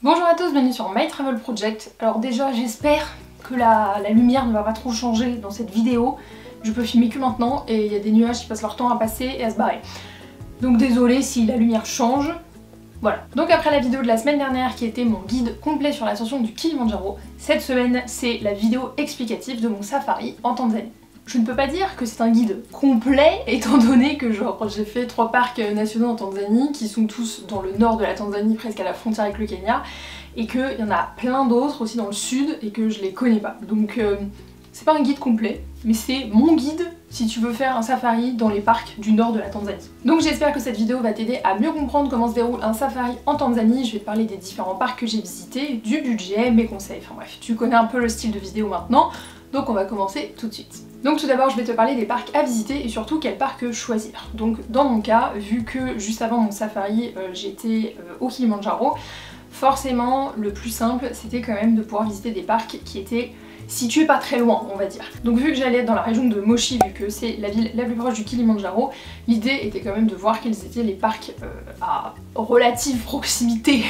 Bonjour à tous, bienvenue sur My Travel Project. Alors déjà j'espère que la lumière ne va pas trop changer dans cette vidéo. Je peux filmer que maintenant et il y a des nuages qui passent leur temps à passer et à se barrer. Donc désolée si la lumière change. Voilà. Donc après la vidéo de la semaine dernière qui était mon guide complet sur l'ascension du Kilimandjaro, cette semaine c'est la vidéo explicative de mon safari en Tanzanie. Je ne peux pas dire que c'est un guide complet étant donné que j'ai fait 3 parcs nationaux en Tanzanie qui sont tous dans le nord de la Tanzanie, presque à la frontière avec le Kenya, et qu'il y en a plein d'autres aussi dans le sud et que je les connais pas. Donc c'est pas un guide complet, mais c'est mon guide si tu veux faire un safari dans les parcs du nord de la Tanzanie. Donc j'espère que cette vidéo va t'aider à mieux comprendre comment se déroule un safari en Tanzanie. Je vais te parler des différents parcs que j'ai visités, du budget, mes conseils, enfin bref, tu connais un peu le style de vidéo maintenant, donc on va commencer tout de suite. Donc tout d'abord je vais te parler des parcs à visiter et surtout quel parc choisir. Donc dans mon cas, vu que juste avant mon safari j'étais au Kilimandjaro, forcément le plus simple c'était quand même de pouvoir visiter des parcs qui étaient situés pas très loin on va dire. Donc vu que j'allais être dans la région de Moshi, vu que c'est la ville la plus proche du Kilimandjaro, l'idée était quand même de voir quels étaient les parcs à relative proximité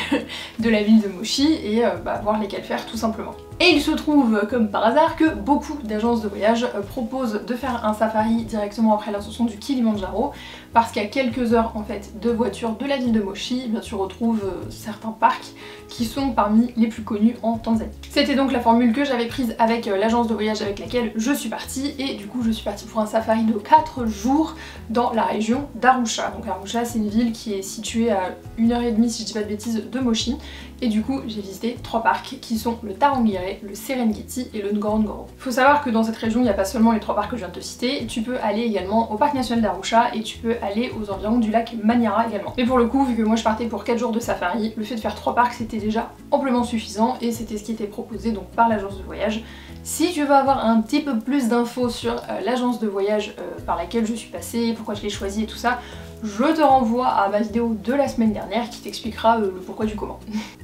de la ville de Moshi et voir lesquels faire tout simplement. Et il se trouve, comme par hasard, que beaucoup d'agences de voyage proposent de faire un safari directement après l'ascension du Kilimandjaro, parce qu'à quelques heures en fait de voiture de la ville de Moshi, eh bien, tu retrouves certains parcs qui sont parmi les plus connus en Tanzanie. C'était donc la formule que j'avais prise avec l'agence de voyage avec laquelle je suis partie, et du coup je suis partie pour un safari de 4 jours dans la région d'Arusha. Donc Arusha c'est une ville qui est située à 1h30 si je dis pas de bêtises de Moshi, et du coup j'ai visité 3 parcs qui sont le Tarangire, le Serengeti et le Ngorongoro. Faut savoir que dans cette région il n'y a pas seulement les 3 parcs que je viens de te citer, tu peux aller également au parc national d'Arusha et tu peux aller aux environs du lac Manyara également. Mais pour le coup, vu que moi je partais pour 4 jours de safari, le fait de faire 3 parcs c'était déjà amplement suffisant et c'était ce qui était proposé donc par l'agence de voyage. Si tu veux avoir un petit peu plus d'infos sur l'agence de voyage par laquelle je suis passée, pourquoi je l'ai choisie et tout ça, je te renvoie à ma vidéo de la semaine dernière qui t'expliquera le pourquoi du comment.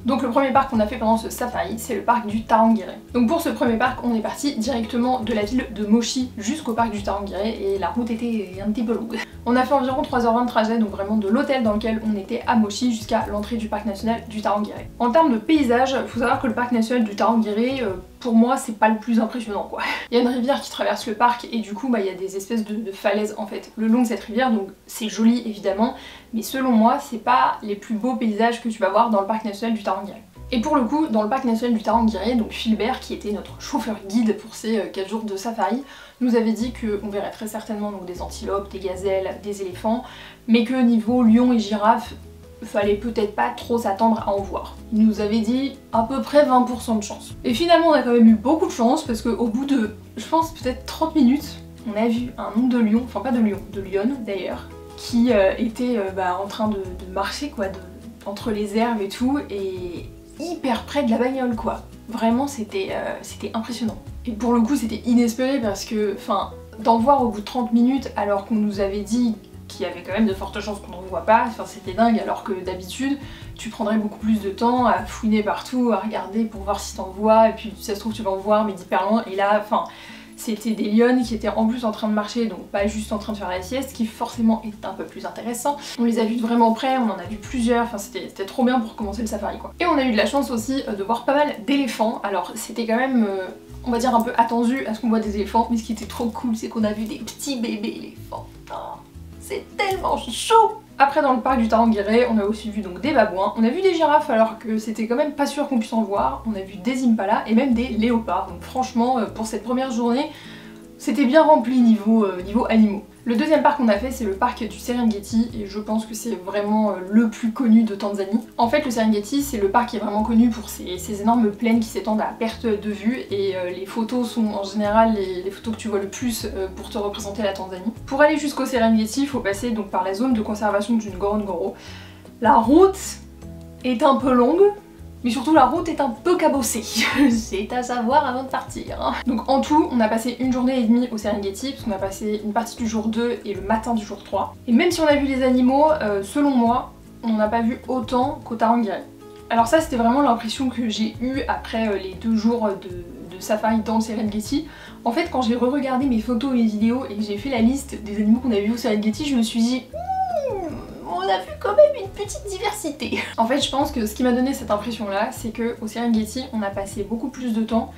Donc le premier parc qu'on a fait pendant ce safari, c'est le parc du Tarangire. Donc pour ce premier parc, on est parti directement de la ville de Moshi jusqu'au parc du Tarangire et la route était un petit peu longue. On a fait environ 3h20 de trajet, donc vraiment de l'hôtel dans lequel on était à Moshi jusqu'à l'entrée du parc national du Tarangire. En termes de paysage, faut savoir que le parc national du Tarangire, pour moi c'est pas le plus impressionnant quoi. Il y a une rivière qui traverse le parc et du coup il y a des espèces de falaises en fait le long de cette rivière, donc c'est joli évidemment, mais selon moi c'est pas les plus beaux paysages que tu vas voir dans le parc national du Tarangire. Et pour le coup, dans le parc national du Tarangire, donc Philbert, qui était notre chauffeur guide pour ces 4 jours de safari, nous avait dit qu'on verrait très certainement donc, des antilopes, des gazelles, des éléphants, mais que niveau lions et girafes, fallait peut-être pas trop s'attendre à en voir. Il nous avait dit à peu près 20% de chance. Et finalement on a quand même eu beaucoup de chance parce qu'au bout de, je pense peut-être 30 minutes, on a vu un nombre de lions, enfin pas de lions, de lionnes d'ailleurs, qui étaient en train de marcher quoi, entre les herbes et tout, et hyper près de la bagnole quoi. Vraiment c'était impressionnant. Et pour le coup c'était inespéré parce que, enfin, d'en voir au bout de 30 minutes alors qu'on nous avait dit qu'il y avait quand même de fortes chances qu'on n'en voit pas, enfin c'était dingue, alors que d'habitude tu prendrais beaucoup plus de temps à fouiner partout, à regarder pour voir si t'en vois, et puis si ça se trouve tu vas en voir mais d'hyper loin, et là, enfin, c'était des lionnes qui étaient en plus en train de marcher, donc pas juste en train de faire la sieste, qui forcément est un peu plus intéressant. On les a vus de vraiment près, on en a vu plusieurs, enfin c'était trop bien pour commencer le safari quoi. Et on a eu de la chance aussi de voir pas mal d'éléphants, alors c'était quand même, on va dire un peu attendu à ce qu'on voit des éléphants, mais ce qui était trop cool c'est qu'on a vu des petits bébés éléphants. Oh, c'est tellement chaud! Après dans le parc du Tarangire, on a aussi vu donc des babouins, on a vu des girafes alors que c'était quand même pas sûr qu'on puisse en voir, on a vu des impalas et même des léopards, donc franchement pour cette première journée c'était bien rempli niveau animaux. Le deuxième parc qu'on a fait c'est le parc du Serengeti et je pense que c'est vraiment le plus connu de Tanzanie. En fait le Serengeti c'est le parc qui est vraiment connu pour ces énormes plaines qui s'étendent à perte de vue et les photos sont en général les photos que tu vois le plus pour te représenter la Tanzanie. Pour aller jusqu'au Serengeti il faut passer donc par la zone de conservation du Ngorongoro. La route est un peu longue, mais surtout la route est un peu cabossée, c'est à savoir avant de partir. Donc en tout, on a passé 1 journée et demie au Serengeti, parce qu'on a passé une partie du jour 2 et le matin du jour 3. Et même si on a vu les animaux, selon moi, on n'a pas vu autant qu'au Tarangire. Alors ça c'était vraiment l'impression que j'ai eue après les 2 jours de safari dans le Serengeti. En fait quand j'ai re-regardé mes photos et mes vidéos et que j'ai fait la liste des animaux qu'on a vus au Serengeti, je me suis dit on a vu quand même une petite diversité. En fait, je pense que ce qui m'a donné cette impression-là, c'est que au Serengeti, on a passé beaucoup plus de temps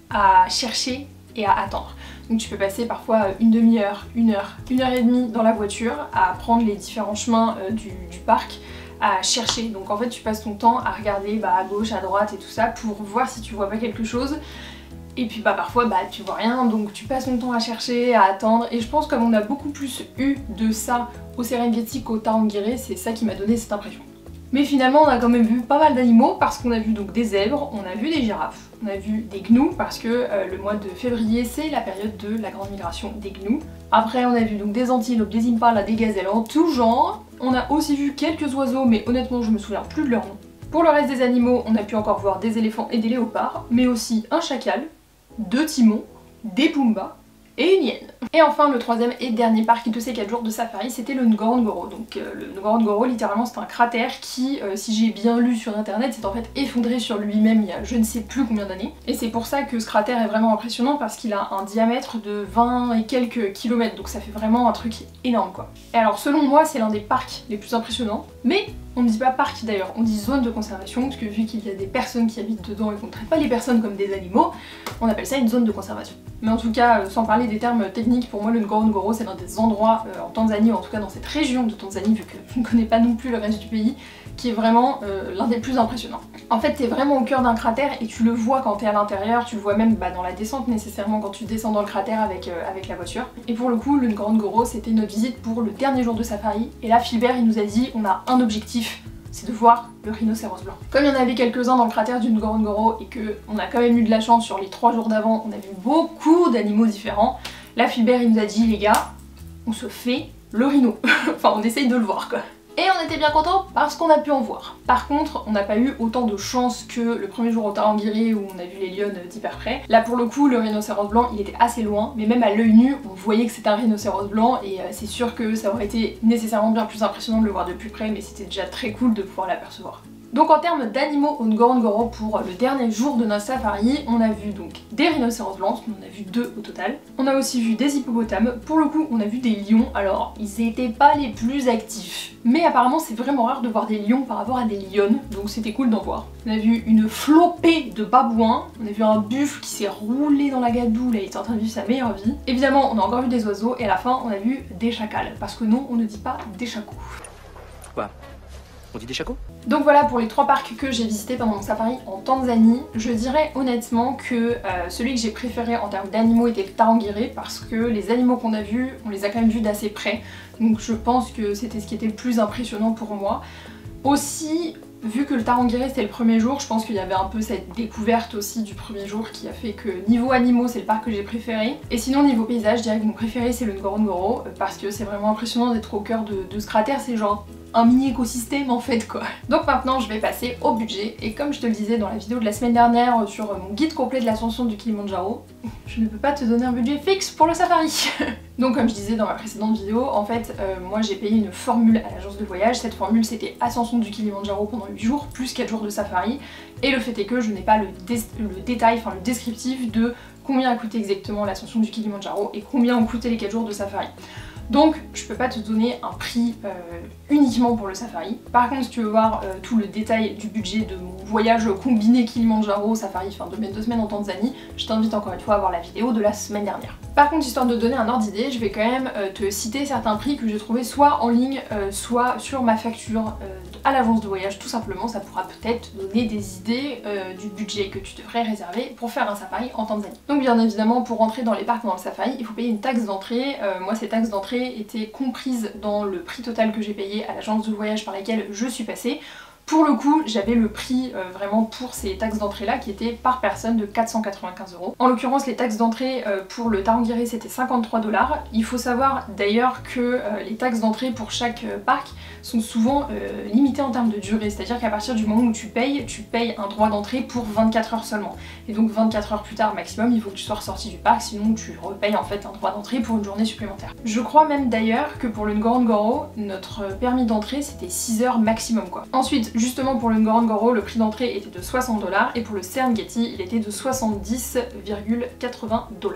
à chercher et à attendre. Donc tu peux passer parfois une demi-heure, une heure et demie dans la voiture à prendre les différents chemins du parc, à chercher. Donc en fait tu passes ton temps à regarder à gauche, à droite et tout ça pour voir si tu vois pas quelque chose. Et puis parfois tu vois rien, donc tu passes ton temps à chercher, à attendre. Et je pense comme on a beaucoup plus eu de ça au Serengeti qu'au Tarangire, c'est ça qui m'a donné cette impression. Mais finalement on a quand même vu pas mal d'animaux parce qu'on a vu donc des zèbres, on a vu des girafes, on a vu des gnous parce que le mois de février c'est la période de la grande migration des gnous. Après on a vu donc des antilopes, des impalas, des gazelles en tout genre. On a aussi vu quelques oiseaux mais honnêtement je me souviens plus de leur nom. Pour le reste des animaux on a pu encore voir des éléphants et des léopards, mais aussi un chacal, 2 timons, des pumbas et une hyène. Et enfin le troisième et dernier parc de ces 4 jours de safari c'était le Ngorongoro. Donc le Ngorongoro littéralement c'est un cratère qui, si j'ai bien lu sur internet, s'est en fait effondré sur lui-même il y a je ne sais plus combien d'années. Et c'est pour ça que ce cratère est vraiment impressionnant parce qu'il a un diamètre de 20 et quelques kilomètres, donc ça fait vraiment un truc énorme quoi. Et alors selon moi c'est l'un des parcs les plus impressionnants, mais on ne dit pas parc d'ailleurs, on dit zone de conservation parce que vu qu'il y a des personnes qui habitent dedans et qu'on ne traite pas les personnes comme des animaux, on appelle ça une zone de conservation. Mais en tout cas, sans parler des termes techniques, pour moi le Ngorongoro c'est l'un des endroits en Tanzanie, ou en tout cas dans cette région de Tanzanie, vu que je ne connais pas non plus le reste du pays, qui est vraiment l'un des plus impressionnants. En fait t'es vraiment au cœur d'un cratère et tu le vois quand t'es à l'intérieur, tu le vois même dans la descente nécessairement quand tu descends dans le cratère avec la voiture. Et pour le coup le Ngorongoro c'était notre visite pour le dernier jour de safari, et là Philbert il nous a dit on a un objectif, c'est de voir le rhinocéros blanc. Comme il y en avait quelques-uns dans le cratère du Ngorongoro et que on a quand même eu de la chance sur les 3 jours d'avant, on a vu beaucoup d'animaux différents, là Philbert il nous a dit les gars, on se fait le rhino. Enfin on essaye de le voir quoi. Et on était bien contents parce qu'on a pu en voir. Par contre, on n'a pas eu autant de chance que le premier jour au Tarangire où on a vu les lions d'hyper près. Là pour le coup, le rhinocéros blanc il était assez loin, mais même à l'œil nu, on voyait que c'était un rhinocéros blanc et c'est sûr que ça aurait été nécessairement bien plus impressionnant de le voir de plus près, mais c'était déjà très cool de pouvoir l'apercevoir. Donc en termes d'animaux au Ngorongoro pour le dernier jour de notre safari, on a vu donc des rhinocéros blancs, on a vu 2 au total. On a aussi vu des hippopotames, pour le coup on a vu des lions, alors ils étaient pas les plus actifs. Mais apparemment c'est vraiment rare de voir des lions par rapport à des lionnes, donc c'était cool d'en voir. On a vu une flopée de babouins, on a vu un buffle qui s'est roulé dans la gadoue, là il était en train de vivre sa meilleure vie. Évidemment on a encore vu des oiseaux et à la fin on a vu des chacals, parce que non on ne dit pas des chacos. Quoi ? On dit des chacos? Donc voilà pour les 3 parcs que j'ai visités pendant mon safari en Tanzanie. Je dirais honnêtement que celui que j'ai préféré en termes d'animaux était le Tarangire parce que les animaux qu'on a vus, on les a quand même vus d'assez près. Donc je pense que c'était ce qui était le plus impressionnant pour moi. Aussi, vu que le Tarangire c'était le premier jour, je pense qu'il y avait un peu cette découverte aussi du premier jour qui a fait que niveau animaux c'est le parc que j'ai préféré. Et sinon niveau paysage, je dirais que mon préféré c'est le Ngorongoro parce que c'est vraiment impressionnant d'être au cœur de ce cratère, c'est genre un mini écosystème en fait quoi. Donc maintenant je vais passer au budget et comme je te le disais dans la vidéo de la semaine dernière sur mon guide complet de l'ascension du Kilimandjaro, je ne peux pas te donner un budget fixe pour le safari. Donc comme je disais dans ma précédente vidéo, en fait moi j'ai payé une formule à l'agence de voyage. Cette formule c'était ascension du Kilimandjaro pendant 8 jours plus 4 jours de safari, et le fait est que je n'ai pas le détail, enfin le descriptif de combien a coûté exactement l'ascension du Kilimandjaro et combien ont coûté les 4 jours de safari. Donc je peux pas te donner un prix uniquement pour le safari. Par contre si tu veux voir tout le détail du budget de mon voyage combiné Kilimandjaro safari, enfin de mes 2 semaines en Tanzanie, je t'invite encore une fois à voir la vidéo de la semaine dernière. Par contre histoire de te donner un ordre d'idée, je vais quand même te citer certains prix que j'ai trouvés soit en ligne, soit sur ma facture à l'agence de voyage tout simplement. Ça pourra peut-être te donner des idées du budget que tu devrais réserver pour faire un safari en Tanzanie. Donc bien évidemment pour rentrer dans les parcs dans le safari, il faut payer une taxe d'entrée. Moi ces taxes d'entrée étaient comprises dans le prix total que j'ai payé à l'agence de voyage par laquelle je suis passée. Pour le coup, j'avais le prix vraiment pour ces taxes d'entrée là qui étaient par personne de 495 €. En l'occurrence, les taxes d'entrée pour le Tarangire c'était 53 $. Il faut savoir d'ailleurs que les taxes d'entrée pour chaque parc sont souvent limitées en termes de durée, c'est-à-dire qu'à partir du moment où tu payes un droit d'entrée pour 24 heures seulement. Et donc 24 heures plus tard maximum, il faut que tu sois ressorti du parc, sinon tu repayes en fait un droit d'entrée pour une journée supplémentaire. Je crois même d'ailleurs que pour le Ngorongoro, notre permis d'entrée c'était 6 heures maximum quoi. Ensuite, justement pour le Ngorongoro, le prix d'entrée était de 60 $ et pour le Serengeti, il était de 70,80 $.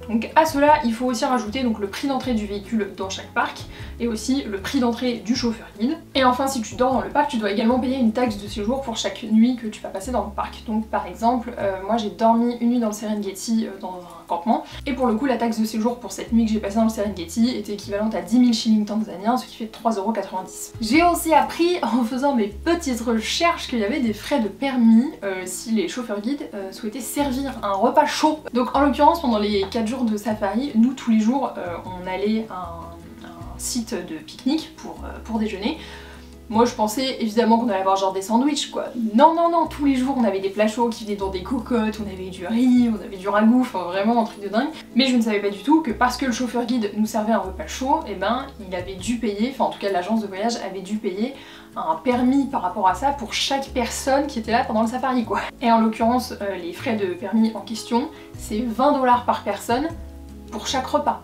Donc à cela, il faut aussi rajouter donc le prix d'entrée du véhicule dans chaque parc et aussi le prix d'entrée du chauffeur guide. Et enfin, si tu dors dans le parc, tu dois également payer une taxe de séjour pour chaque nuit que tu vas passer dans le parc. Donc par exemple, moi j'ai dormi une nuit dans le Serengeti dans un campement, et pour le coup la taxe de séjour pour cette nuit que j'ai passée dans le Serengeti était équivalente à 10 000 shillings tanzaniens, ce qui fait 3,90 €. J'ai aussi appris en faisant mes petites recherches qu'il y avait des frais de permis si les chauffeurs guides souhaitaient servir un repas chaud. Donc en l'occurrence pendant les 4 jours de safari, nous tous les jours on allait à un site de pique-nique pour déjeuner. Moi je pensais évidemment qu'on allait avoir genre des sandwichs quoi. Non non non, tous les jours on avait des plats chauds qui venaient dans des cocottes, on avait du riz, on avait du ragoût, enfin vraiment un truc de dingue. Mais je ne savais pas du tout que parce que le chauffeur guide nous servait un repas chaud, et ben il avait dû payer, enfin en tout cas l'agence de voyage avait dû payer un permis par rapport à ça pour chaque personne qui était là pendant le safari quoi. Et en l'occurrence les frais de permis en question c'est 20 $ par personne pour chaque repas.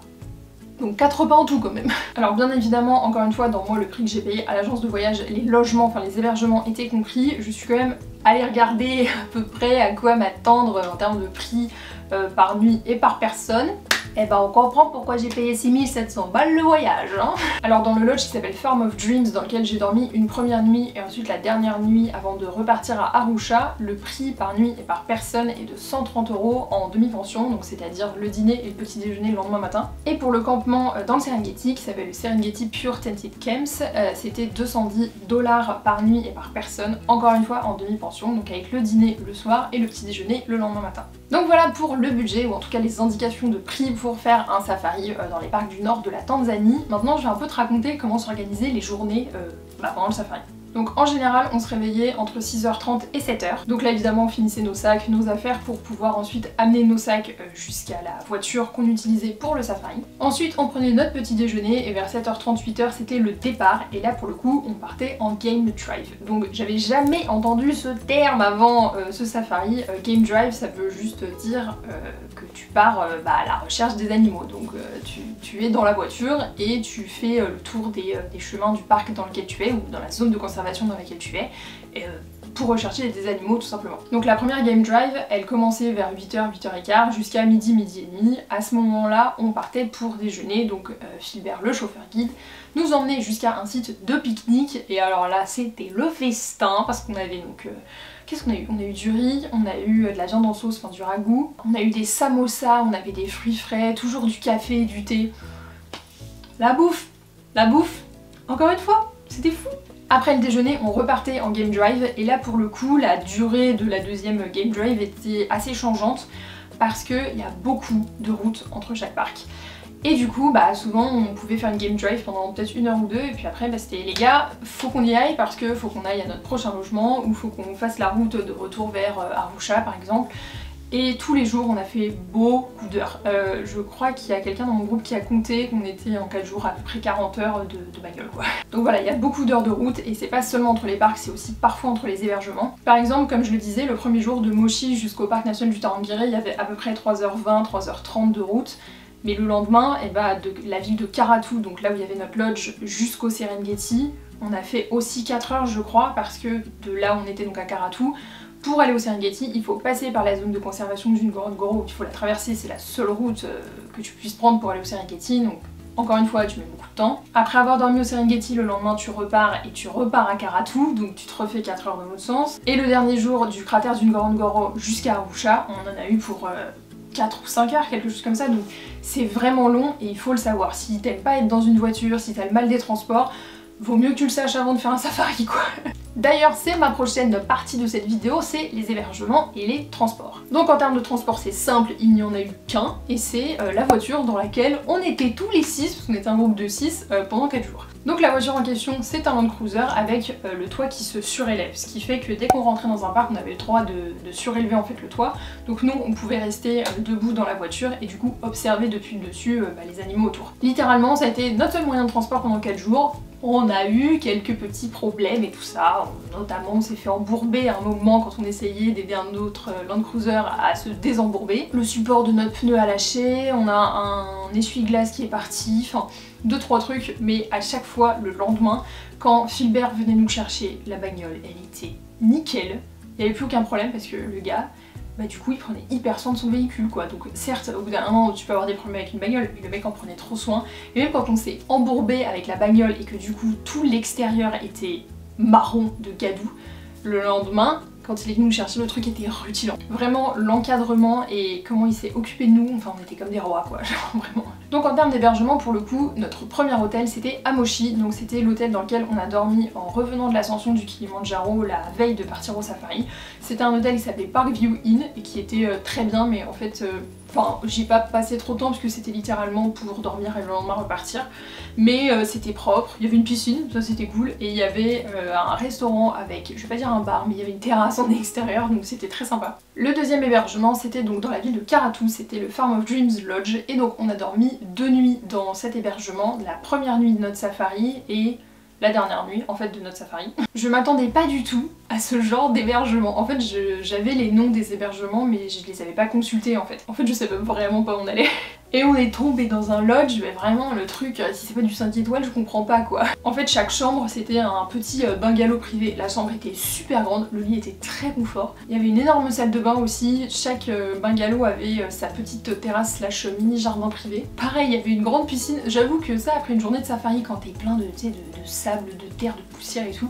Donc 4 repas en tout quand même. Alors bien évidemment, encore une fois, dans moi le prix que j'ai payé à l'agence de voyage, les logements, enfin les hébergements étaient compris. Je suis quand même allée regarder à peu près à quoi m'attendre en termes de prix par nuit et par personne. Et ben on comprend pourquoi j'ai payé 6 700 balles le voyage hein. Alors dans le lodge qui s'appelle Farm of Dreams, dans lequel j'ai dormi une première nuit et ensuite la dernière nuit avant de repartir à Arusha, le prix par nuit et par personne est de 130 € en demi-pension, donc c'est-à-dire le dîner et le petit déjeuner le lendemain matin. Et pour le campement dans le Serengeti, qui s'appelle le Serengeti Pure Tented Camps, c'était 210 $ par nuit et par personne, encore une fois en demi-pension, donc avec le dîner le soir et le petit déjeuner le lendemain matin. Donc voilà pour le budget, ou en tout cas les indications de prix pour faire un safari dans les parcs du nord de la Tanzanie. Maintenant je vais un peu te raconter comment s'organiser les journées pendant le safari. Donc en général on se réveillait entre 6h30 et 7h. Donc là évidemment on finissait nos sacs, nos affaires pour pouvoir ensuite amener nos sacs jusqu'à la voiture qu'on utilisait pour le safari. Ensuite on prenait notre petit déjeuner et vers 7h30, 8h c'était le départ, et là pour le coup on partait en game drive. Donc j'avais jamais entendu ce terme avant ce safari. Game drive ça veut juste dire que tu pars à la recherche des animaux. Donc tu es dans la voiture et tu fais le tour des chemins du parc dans lequel tu es, ou dans la zone de conservation dans laquelle tu es, pour rechercher des animaux tout simplement. Donc la première game drive, elle commençait vers 8h, 8h15 jusqu'à midi, midi et demi. À ce moment-là, on partait pour déjeuner, donc Philbert, le chauffeur guide, nous emmenait jusqu'à un site de pique-nique, et alors là c'était le festin, parce qu'on avait donc... Qu'est-ce qu'on a eu? On a eu du riz, on a eu de la viande en sauce, enfin du ragoût, on a eu des samosas, on avait des fruits frais, toujours du café, du thé. La bouffe, encore une fois, c'était fou. Après le déjeuner, on repartait en game drive, et là pour le coup, la durée de la deuxième game drive était assez changeante parce qu'il y a beaucoup de routes entre chaque parc. Et du coup, souvent on pouvait faire une game drive pendant peut-être 1 heure ou 2, et puis après c'était les gars, faut qu'on y aille parce que faut qu'on aille à notre prochain logement, ou faut qu'on fasse la route de retour vers Arusha par exemple. Et tous les jours on a fait beaucoup d'heures. Je crois qu'il y a quelqu'un dans mon groupe qui a compté qu'on était en 4 jours à peu près 40 heures de bagnole quoi. Donc voilà, il y a beaucoup d'heures de route, et c'est pas seulement entre les parcs, c'est aussi parfois entre les hébergements. Par exemple, comme je le disais, le premier jour de Moshi jusqu'au parc national du Tarangire, il y avait à peu près 3h20, 3h30 de route. Mais le lendemain, de la ville de Karatu, donc là où il y avait notre lodge, jusqu'au Serengeti, on a fait aussi 4 heures je crois, parce que de là où on était donc à Karatu, pour aller au Serengeti, il faut passer par la zone de conservation du Ngorongoro, il faut la traverser, c'est la seule route que tu puisses prendre pour aller au Serengeti, donc encore une fois tu mets beaucoup de temps. Après avoir dormi au Serengeti, le lendemain tu repars, et tu repars à Karatu, donc tu te refais 4 heures de l'autre sens. Et le dernier jour du cratère du Ngorongoro jusqu'à Arusha, on en a eu pour 4 ou 5 heures, quelque chose comme ça, donc c'est vraiment long et il faut le savoir. Si t'aimes pas être dans une voiture, si t'as le mal des transports, vaut mieux que tu le saches avant de faire un safari quoi. D'ailleurs c'est ma prochaine partie de cette vidéo, c'est les hébergements et les transports. Donc en termes de transport c'est simple, il n'y en a eu qu'un, et c'est la voiture dans laquelle on était tous les 6, parce qu'on était un groupe de 6 pendant 4 jours. Donc la voiture en question c'est un Land Cruiser avec le toit qui se surélève, ce qui fait que dès qu'on rentrait dans un parc on avait le droit de surélever en fait le toit. Donc nous on pouvait rester debout dans la voiture et du coup observer depuis le dessus les animaux autour. Littéralement ça a été notre seul moyen de transport pendant 4 jours. On a eu quelques petits problèmes et tout ça, notamment on s'est fait embourber à un moment quand on essayait d'aider un autre Land Cruiser à se désembourber. Le support de notre pneu a lâché, on a un essuie-glace qui est parti, enfin 2-3 trucs, mais à chaque fois le lendemain, quand Philbert venait nous chercher, la bagnole elle était nickel, il n'y avait plus aucun problème parce que le gars bah du coup il prenait hyper soin de son véhicule quoi. Donc certes au bout d'un moment tu peux avoir des problèmes avec une bagnole, mais le mec en prenait trop soin. Et même quand on s'est embourbé avec la bagnole et que du coup tout l'extérieur était marron de gadou, le lendemain quand il est venu nous chercher, le truc était rutilant. Vraiment l'encadrement et comment il s'est occupé de nous, enfin on était comme des rois quoi, genre vraiment. Donc en termes d'hébergement pour le coup, notre premier hôtel c'était à Mochi, donc c'était l'hôtel dans lequel on a dormi en revenant de l'ascension du Kilimanjaro la veille de partir au safari. C'était un hôtel qui s'appelait Parkview Inn et qui était très bien, mais en fait enfin j'y ai pas passé trop de temps parce que c'était littéralement pour dormir et le lendemain repartir. Mais c'était propre, il y avait une piscine, ça c'était cool, et il y avait un restaurant avec, je vais pas dire un bar, mais il y avait une terrasse en extérieur, donc c'était très sympa. Le deuxième hébergement c'était donc dans la ville de Karatu, c'était le Farm of Dreams Lodge, et donc on a dormi 2 nuits dans cet hébergement, la première nuit de notre safari et la dernière nuit en fait de notre safari. Je m'attendais pas du tout à ce genre d'hébergement. En fait j'avais les noms des hébergements mais je les avais pas consultés en fait. En fait je savais vraiment pas où on allait. Et on est tombé dans un lodge, mais vraiment le truc, si c'est pas du 5 étoiles, je comprends pas quoi. En fait chaque chambre c'était un petit bungalow privé. La chambre était super grande, le lit était très confort. Il y avait une énorme salle de bain aussi, chaque bungalow avait sa petite terrasse slash mini jardin privé. Pareil, il y avait une grande piscine. J'avoue que ça après une journée de safari quand t'es plein de sable, de terre, de poussière et tout,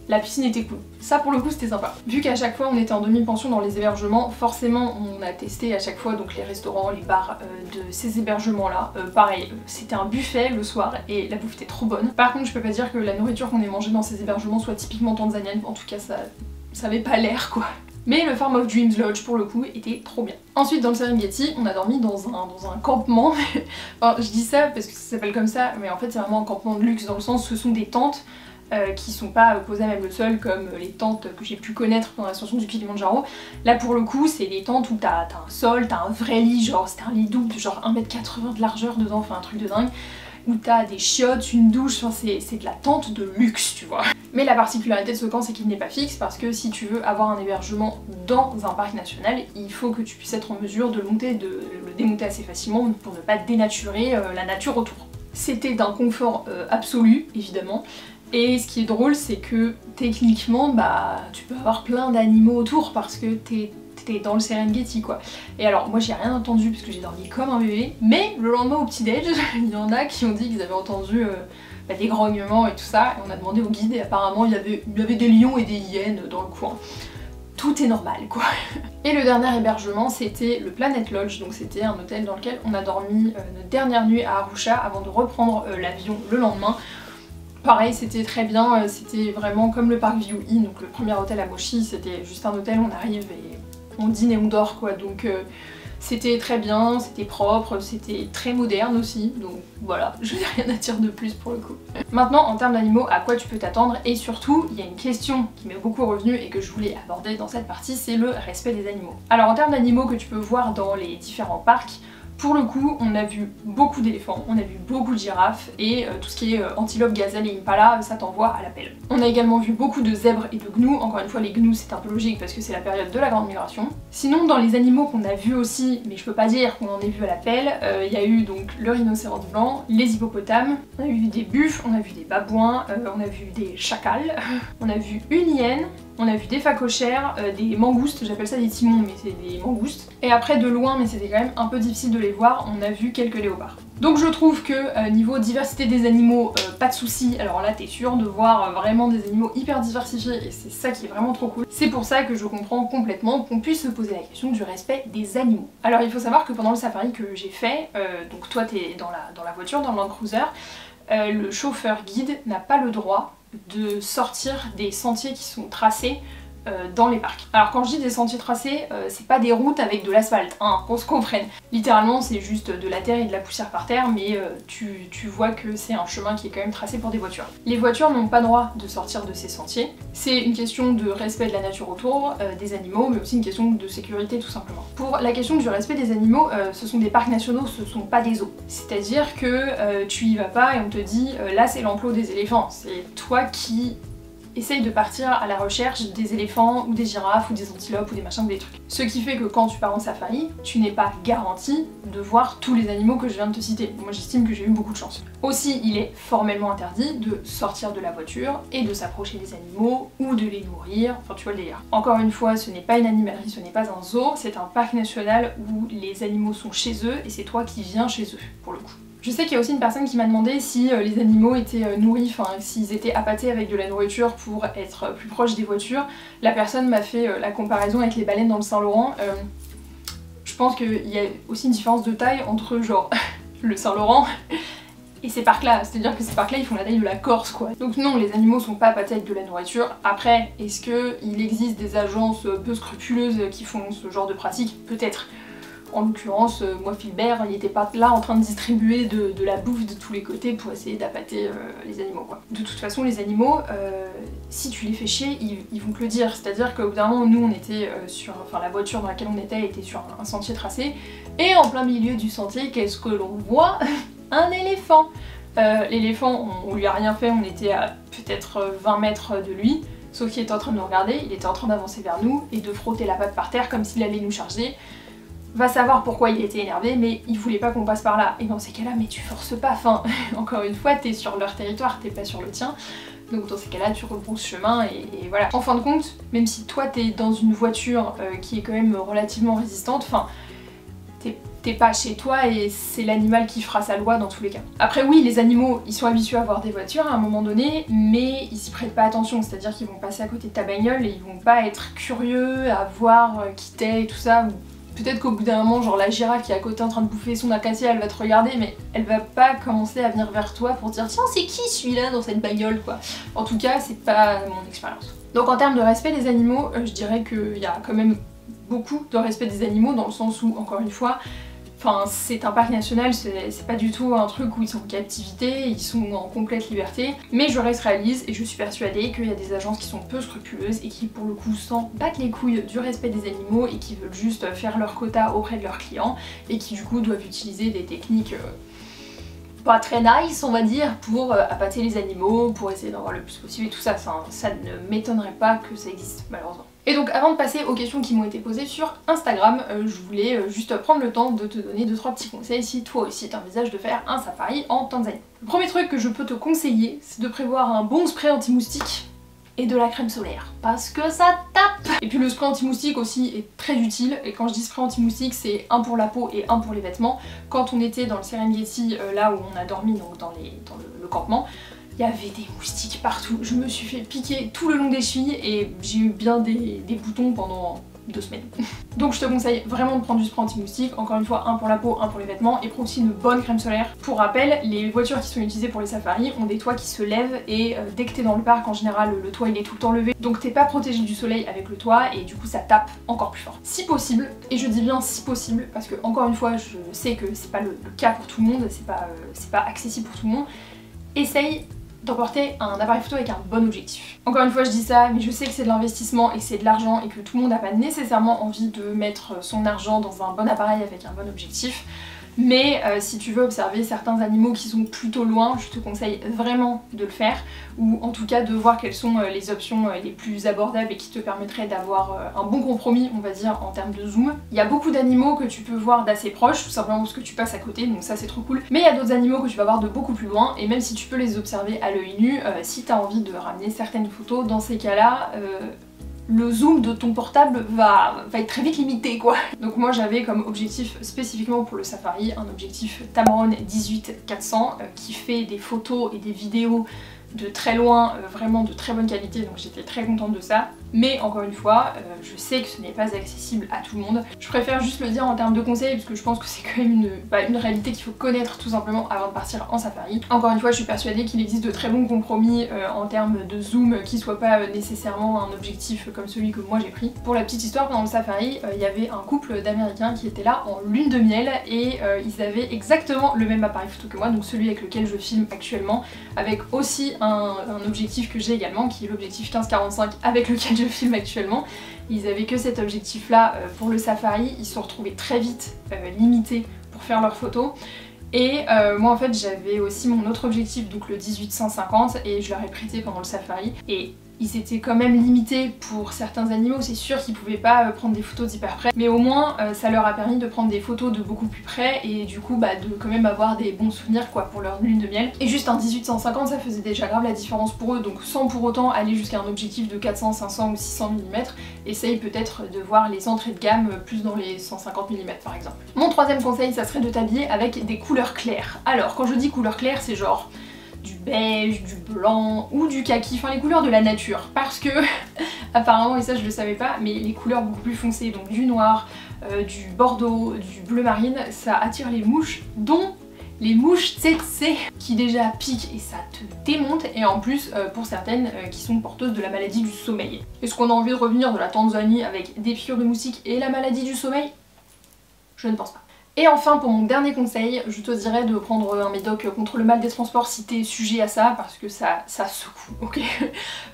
la piscine était cool. Ça pour le coup c'était sympa. Vu qu'à chaque fois on était en demi-pension dans les hébergements, forcément on a testé à chaque fois donc les restaurants, les bars de ces hébergements là. Pareil, c'était un buffet le soir et la bouffe était trop bonne. Par contre je peux pas dire que la nourriture qu'on ait mangée dans ces hébergements soit typiquement tanzanienne, en tout cas ça avait pas l'air quoi. Mais le Farm of Dreams Lodge pour le coup était trop bien. Ensuite dans le Serengeti on a dormi dans un campement. Enfin, je dis ça parce que ça s'appelle comme ça, mais en fait c'est vraiment un campement de luxe dans le sens où ce sont des tentes qui sont pas posées à même le sol comme les tentes que j'ai pu connaître pendant l'ascension du Kilimanjaro. Là pour le coup c'est des tentes où t'as un sol, t'as un vrai lit, genre c'était un lit double de genre 1m80 de largeur dedans, enfin un truc de dingue, où t'as des chiottes, une douche, enfin c'est de la tente de luxe tu vois. Mais la particularité de ce camp c'est qu'il n'est pas fixe parce que si tu veux avoir un hébergement dans un parc national, il faut que tu puisses être en mesure de le monter, de le démonter assez facilement pour ne pas dénaturer la nature autour. C'était d'un confort absolu évidemment. Et ce qui est drôle c'est que techniquement bah tu peux avoir plein d'animaux autour parce que t'es dans le Serengeti quoi. Et alors moi j'ai rien entendu parce que j'ai dormi comme un bébé, mais le lendemain au petit déj il y en a qui ont dit qu'ils avaient entendu des grognements et tout ça, et on a demandé au guide et apparemment il y avait des lions et des hyènes dans le coin. Tout est normal quoi. Et le dernier hébergement c'était le Planet Lodge, donc c'était un hôtel dans lequel on a dormi notre dernière nuit à Arusha avant de reprendre l'avion le lendemain. Pareil c'était très bien, c'était vraiment comme le Parkview Inn, donc le premier hôtel à Mochi, c'était juste un hôtel, on arrive et on dîne et on dort quoi, donc c'était très bien, c'était propre, c'était très moderne aussi, donc voilà, je n'ai rien à dire de plus pour le coup. Maintenant en termes d'animaux, à quoi tu peux t'attendre, et surtout il y a une question qui m'est beaucoup revenue et que je voulais aborder dans cette partie, c'est le respect des animaux. Alors en termes d'animaux que tu peux voir dans les différents parcs, pour le coup, on a vu beaucoup d'éléphants, on a vu beaucoup de girafes et tout ce qui est antilope, gazelle et impala, ça t'envoie à l'appel. On a également vu beaucoup de zèbres et de gnous, encore une fois les gnous c'est un peu logique parce que c'est la période de la grande migration. Sinon dans les animaux qu'on a vus aussi, mais je peux pas dire qu'on en ait vu à l'appel, il y a eu donc le rhinocéros blanc, les hippopotames, on a vu des buffles, on a vu des babouins, on a vu des chacals, on a vu une hyène, on a vu des phacochères, des mangoustes, j'appelle ça des timons mais c'est des mangoustes. Et après de loin, mais c'était quand même un peu difficile de les voir, on a vu quelques léopards. Donc je trouve que niveau diversité des animaux, pas de soucis. Alors là t'es sûr de voir vraiment des animaux hyper diversifiés et c'est ça qui est vraiment trop cool. C'est pour ça que je comprends complètement qu'on puisse se poser la question du respect des animaux. Alors il faut savoir que pendant le safari que j'ai fait, donc toi t'es dans la voiture, dans le Land Cruiser, le chauffeur guide n'a pas le droit de sortir des sentiers qui sont tracés dans les parcs. Alors quand je dis des sentiers tracés, c'est pas des routes avec de l'asphalte, hein, qu'on se comprenne. Littéralement c'est juste de la terre et de la poussière par terre, mais tu vois que c'est un chemin qui est quand même tracé pour des voitures. Les voitures n'ont pas droit de sortir de ces sentiers. C'est une question de respect de la nature autour, des animaux, mais aussi une question de sécurité tout simplement. Pour la question du respect des animaux, ce sont des parcs nationaux, ce sont pas des zoos. C'est-à-dire que tu y vas pas et on te dit là c'est l'enclos des éléphants. C'est toi qui essaye de partir à la recherche des éléphants ou des girafes ou des antilopes ou des machins ou des trucs. Ce qui fait que quand tu pars en safari, tu n'es pas garanti de voir tous les animaux que je viens de te citer. Moi j'estime que j'ai eu beaucoup de chance. Aussi, il est formellement interdit de sortir de la voiture et de s'approcher des animaux ou de les nourrir, enfin tu vois le délire. Encore une fois, ce n'est pas une animalerie, ce n'est pas un zoo, c'est un parc national où les animaux sont chez eux et c'est toi qui viens chez eux, pour le coup. Je sais qu'il y a aussi une personne qui m'a demandé si les animaux étaient nourris, enfin s'ils étaient appâtés avec de la nourriture pour être plus proches des voitures. La personne m'a fait la comparaison avec les baleines dans le Saint-Laurent. Je pense qu'il y a aussi une différence de taille entre genre le Saint-Laurent et ces parcs-là, c'est-à-dire que ces parcs-là ils font la taille de la Corse quoi. Donc non, les animaux sont pas appâtés avec de la nourriture. Après, est-ce qu'il existe des agences peu scrupuleuses qui font ce genre de pratique? Peut-être. En l'occurrence, moi Philbert, il était pas là en train de distribuer de la bouffe de tous les côtés pour essayer d'appâter les animaux quoi. De toute façon, les animaux, si tu les fais chier, ils vont te le dire. C'est-à-dire qu'au bout d'un moment, nous on était enfin la voiture dans laquelle on était sur un sentier tracé, et en plein milieu du sentier, qu'est-ce que l'on voit? Un éléphant. L'éléphant, on lui a rien fait, on était à peut-être 20 mètres de lui, sauf qu'il était en train de nous regarder, il était en train d'avancer vers nous et de frotter la patte par terre comme s'il allait nous charger. Va savoir pourquoi il était énervé, mais il voulait pas qu'on passe par là. Et dans ces cas-là, mais tu forces pas, enfin, encore une fois, t'es sur leur territoire, t'es pas sur le tien. Donc dans ces cas-là, tu rebrousses chemin et voilà. En fin de compte, même si toi t'es dans une voiture qui est quand même relativement résistante, enfin, t'es pas chez toi et c'est l'animal qui fera sa loi dans tous les cas. Après oui, les animaux, ils sont habitués à voir des voitures à un moment donné, mais ils s'y prêtent pas attention, c'est-à-dire qu'ils vont passer à côté de ta bagnole et ils vont pas être curieux à voir qui t'es et tout ça. Peut-être qu'au bout d'un moment, genre la girafe qui est à côté en train de bouffer son acacia, elle va te regarder, mais elle va pas commencer à venir vers toi pour dire tiens c'est qui celui-là dans cette bagnole quoi. En tout cas, c'est pas mon expérience. Donc en termes de respect des animaux, je dirais qu'il y a quand même beaucoup de respect des animaux dans le sens où, encore une fois, enfin, c'est un parc national, c'est pas du tout un truc où ils sont en captivité, ils sont en complète liberté, mais je reste réaliste et je suis persuadée qu'il y a des agences qui sont peu scrupuleuses et qui pour le coup s'en battent les couilles du respect des animaux et qui veulent juste faire leur quota auprès de leurs clients et qui du coup doivent utiliser des techniques pas très nice on va dire pour appâter les animaux, pour essayer d'en voir le plus possible et tout ça, ça ne m'étonnerait pas que ça existe malheureusement. Et donc avant de passer aux questions qui m'ont été posées sur Instagram, je voulais juste prendre le temps de te donner 2-3 petits conseils si toi aussi t'envisages de faire un safari en Tanzanie. Le premier truc que je peux te conseiller, c'est de prévoir un bon spray anti-moustique et de la crème solaire, parce que ça tape. Et puis le spray anti-moustique aussi est très utile, et quand je dis spray anti-moustique, c'est un pour la peau et un pour les vêtements. Quand on était dans le Serengeti, là où on a dormi, donc dans le campement, il y avait des moustiques partout. Je me suis fait piquer tout le long des chevilles et j'ai eu bien des boutons pendant 2 semaines. Donc je te conseille vraiment de prendre du spray anti-moustique, encore une fois un pour la peau, un pour les vêtements, et prends aussi une bonne crème solaire. Pour rappel, les voitures qui sont utilisées pour les safaris ont des toits qui se lèvent et dès que t'es dans le parc en général le toit il est tout le temps levé, donc t'es pas protégé du soleil avec le toit et du coup ça tape encore plus fort. Si possible, et je dis bien si possible parce que encore une fois je sais que c'est pas le cas pour tout le monde, c'est pas accessible pour tout le monde, essaye d'emporter un appareil photo avec un bon objectif. Encore une fois je dis ça, mais je sais que c'est de l'investissement et que c'est de l'argent et que tout le monde n'a pas nécessairement envie de mettre son argent dans un bon appareil avec un bon objectif. Mais si tu veux observer certains animaux qui sont plutôt loin, je te conseille vraiment de le faire, ou en tout cas de voir quelles sont les options les plus abordables et qui te permettraient d'avoir un bon compromis, on va dire, en termes de zoom. Il y a beaucoup d'animaux que tu peux voir d'assez proche, tout simplement parce que tu passes à côté, donc ça c'est trop cool. Mais il y a d'autres animaux que tu vas voir de beaucoup plus loin, et même si tu peux les observer à l'œil nu, si tu as envie de ramener certaines photos, dans ces cas-là, le zoom de ton portable va être très vite limité quoi. Donc moi j'avais comme objectif spécifiquement pour le safari un objectif Tamron 18-400 qui fait des photos et des vidéos de très loin, vraiment de très bonne qualité, donc j'étais très contente de ça. Mais encore une fois, je sais que ce n'est pas accessible à tout le monde. Je préfère juste le dire en termes de conseils parce que je pense que c'est quand même une réalité qu'il faut connaître tout simplement avant de partir en safari. Encore une fois, je suis persuadée qu'il existe de très bons compromis en termes de zoom qui soient pas nécessairement un objectif comme celui que moi j'ai pris. Pour la petite histoire, pendant le safari, il y avait un couple d'Américains qui était là en lune de miel et ils avaient exactement le même appareil photo que moi, donc celui avec lequel je filme actuellement, avec aussi un objectif que j'ai également qui est l'objectif 15-45 avec lequel je filme actuellement. Ils avaient que cet objectif là pour le safari, ils se sont retrouvés très vite limités pour faire leurs photos. Et moi en fait j'avais aussi mon autre objectif, donc le 18-150, et je leur ai prêté pendant le safari. Et ils étaient quand même limités pour certains animaux, c'est sûr qu'ils pouvaient pas prendre des photos d'hyper près, mais au moins ça leur a permis de prendre des photos de beaucoup plus près et du coup bah, de quand même avoir des bons souvenirs quoi pour leur lune de miel. Et juste un 18-150 ça faisait déjà grave la différence pour eux, donc sans pour autant aller jusqu'à un objectif de 400, 500 ou 600 mm, essaye peut-être de voir les entrées de gamme plus dans les 150 mm par exemple. Mon troisième conseil ça serait de t'habiller avec des couleurs claires. Alors quand je dis couleurs claires c'est genre du beige, du blanc ou du kaki, enfin les couleurs de la nature, parce que apparemment, et ça je le savais pas, mais les couleurs beaucoup plus foncées, donc du noir, du bordeaux, du bleu marine, ça attire les mouches, dont les mouches tsetse qui déjà piquent et ça te démonte, et en plus pour certaines qui sont porteuses de la maladie du sommeil. Est-ce qu'on a envie de revenir de la Tanzanie avec des piqûres de moustiques et la maladie du sommeil? Je ne pense pas. Et enfin pour mon dernier conseil, je te dirais de prendre un médoc contre le mal des transports si t'es sujet à ça, parce que ça secoue, ok?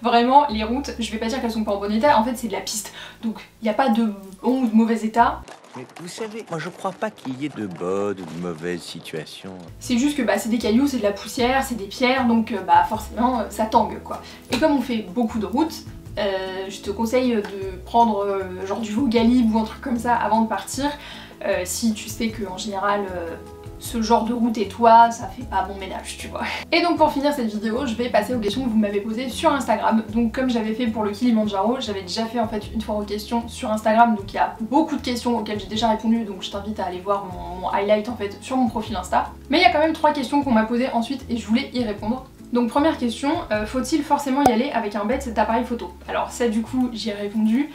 Vraiment, les routes, je vais pas dire qu'elles sont pas en bon état, en fait c'est de la piste, donc il n'y a pas de bon ou de mauvais état. Mais vous savez, moi je crois pas qu'il y ait de bonnes ou de mauvaises situations. C'est juste que bah, c'est des cailloux, c'est de la poussière, c'est des pierres, donc bah forcément ça tangue quoi. Et comme on fait beaucoup de routes, je te conseille de prendre genre du Vogalib ou un truc comme ça avant de partir. Si tu sais que en général ce genre de route et toi ça fait pas bon ménage tu vois. Et donc pour finir cette vidéo je vais passer aux questions que vous m'avez posées sur Instagram. Donc comme j'avais fait pour le Kilimanjaro, j'avais déjà fait en fait une fois aux questions sur Instagram, donc il y a beaucoup de questions auxquelles j'ai déjà répondu, donc je t'invite à aller voir mon highlight en fait sur mon profil Insta. Mais il y a quand même 3 questions qu'on m'a posées ensuite et je voulais y répondre. Donc première question, faut-il forcément y aller avec un bête d'appareil photo? Alors ça du coup j'y ai répondu.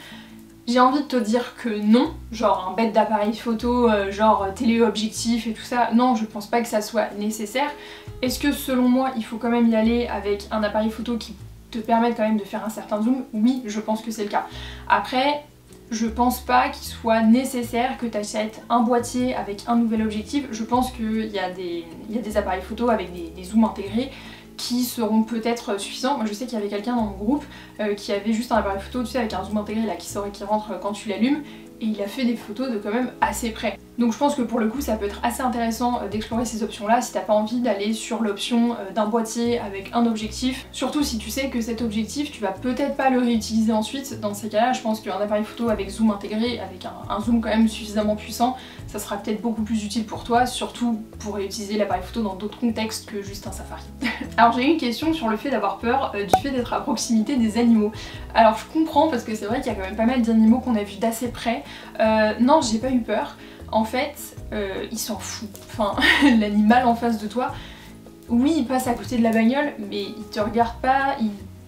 J'ai envie de te dire que non, genre un bête d'appareil photo, genre téléobjectif et tout ça, non je pense pas que ça soit nécessaire. Est-ce que selon moi il faut quand même y aller avec un appareil photo qui te permette quand même de faire un certain zoom? Oui, je pense que c'est le cas. Après, je pense pas qu'il soit nécessaire que tu achètes un boîtier avec un nouvel objectif. Je pense qu'il y a des appareils photo avec des zooms intégrés qui seront peut-être suffisants. Moi je sais qu'il y avait quelqu'un dans mon groupe qui avait juste un appareil photo, tu sais, avec un zoom intégré là qui sort et qui rentre quand tu l'allumes, et il a fait des photos de quand même assez près. Donc je pense que pour le coup ça peut être assez intéressant d'explorer ces options là si t'as pas envie d'aller sur l'option d'un boîtier avec un objectif. Surtout si tu sais que cet objectif tu vas peut-être pas le réutiliser ensuite. Dans ces cas là je pense qu'un appareil photo avec zoom intégré, avec un zoom quand même suffisamment puissant, ça sera peut-être beaucoup plus utile pour toi, surtout pour réutiliser l'appareil photo dans d'autres contextes que juste un safari. Alors j'ai eu une question sur le fait d'avoir peur du fait d'être à proximité des animaux. Alors je comprends parce que c'est vrai qu'il y a quand même pas mal d'animaux qu'on a vus d'assez près. Non, j'ai pas eu peur. En fait, il s'en fout. Enfin, l'animal en face de toi, oui, il passe à côté de la bagnole, mais il te regarde pas,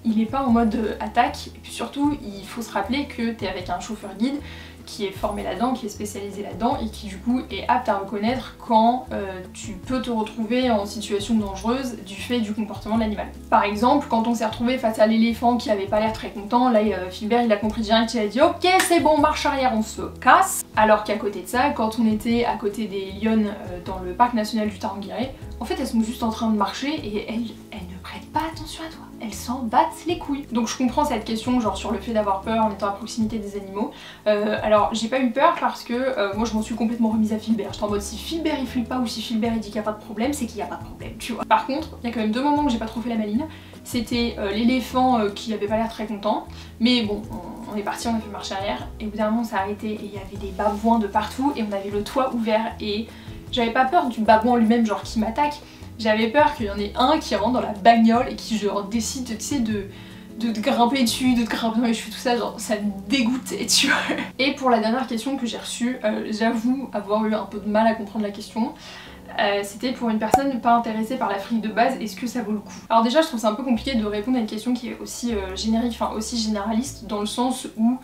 il est pas en mode attaque. Et puis surtout, il faut se rappeler que t'es avec un chauffeur guide qui est formé là-dedans, qui est spécialisé là-dedans et qui du coup est apte à reconnaître quand tu peux te retrouver en situation dangereuse du fait du comportement de l'animal. Par exemple, quand on s'est retrouvé face à l'éléphant qui avait pas l'air très content, là Philbert il a compris direct, il a dit ok c'est bon, marche arrière, on se casse. Alors qu'à côté de ça, quand on était à côté des lionnes dans le parc national du Tarangire, en fait elles sont juste en train de marcher et elles ne prêtent pas attention à toi. Elles s'en battent les couilles. Donc je comprends cette question genre sur le fait d'avoir peur en étant à proximité des animaux. Alors j'ai pas eu peur parce que moi je m'en suis complètement remise à Philbert. J'étais en mode si Philbert il flippe pas ou si Philbert il dit qu'il y a pas de problème, c'est qu'il y a pas de problème, tu vois. Par contre, il y a quand même 2 moments où j'ai pas trop fait la maline. C'était l'éléphant qui avait pas l'air très content, mais bon, on est parti, on a fait marche arrière, et au bout d'un moment on s'est arrêté et il y avait des babouins de partout et on avait le toit ouvert et j'avais pas peur du babouin lui-même genre qui m'attaque. J'avais peur qu'il y en ait un qui rentre dans la bagnole et qui genre décide, tu sais, de te grimper dessus, de te grimper dans les cheveux, tout ça, genre ça me dégoûtait, tu vois. Et pour la dernière question que j'ai reçue, j'avoue avoir eu un peu de mal à comprendre la question. C'était pour une personne pas intéressée par l'Afrique de base, est-ce que ça vaut le coup? Alors déjà je trouve ça un peu compliqué de répondre à une question qui est aussi générique, enfin aussi généraliste, dans le sens où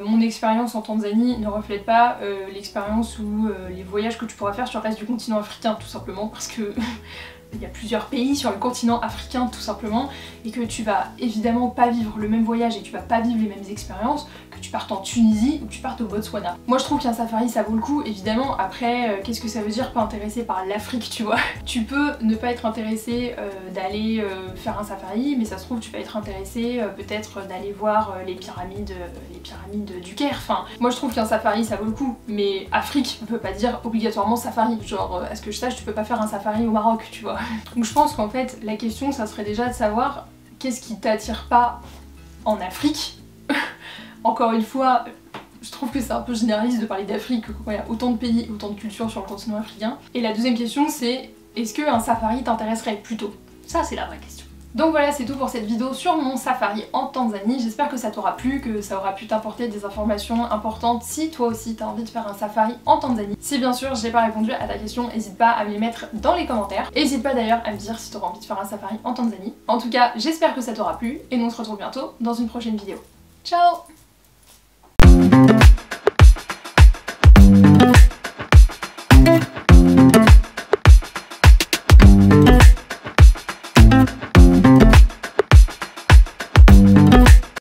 mon expérience en Tanzanie ne reflète pas l'expérience ou les voyages que tu pourras faire sur le reste du continent africain, tout simplement parce que il y a plusieurs pays sur le continent africain tout simplement, et que tu vas évidemment pas vivre le même voyage et tu vas pas vivre les mêmes expériences que tu partes en Tunisie ou que tu partes au Botswana. Moi je trouve qu'un safari ça vaut le coup, évidemment. Après qu'est-ce que ça veut dire pas intéressé par l'Afrique, tu vois? Tu peux ne pas être intéressé d'aller faire un safari, mais ça se trouve tu vas être intéressé peut-être d'aller voir les pyramides du Caire. Enfin, moi je trouve qu'un safari ça vaut le coup, mais Afrique ne veut pas dire obligatoirement safari. Genre à ce que je sache tu peux pas faire un safari au Maroc, tu vois. Donc je pense qu'en fait la question ça serait déjà de savoir qu'est-ce qui t'attire pas en Afrique. Encore une fois, je trouve que c'est un peu généraliste de parler d'Afrique quand il y a autant de pays, autant de cultures sur le continent africain. Et la deuxième question c'est, est-ce qu'un safari t'intéresserait plutôt? Ça c'est la vraie question. Donc voilà, c'est tout pour cette vidéo sur mon safari en Tanzanie. J'espère que ça t'aura plu, que ça aura pu t'apporter des informations importantes si toi aussi t'as envie de faire un safari en Tanzanie. Si bien sûr j'ai pas répondu à ta question, n'hésite pas à me les mettre dans les commentaires. N'hésite pas d'ailleurs à me dire si t'auras envie de faire un safari en Tanzanie. En tout cas, j'espère que ça t'aura plu et nous on se retrouve bientôt dans une prochaine vidéo. Ciao!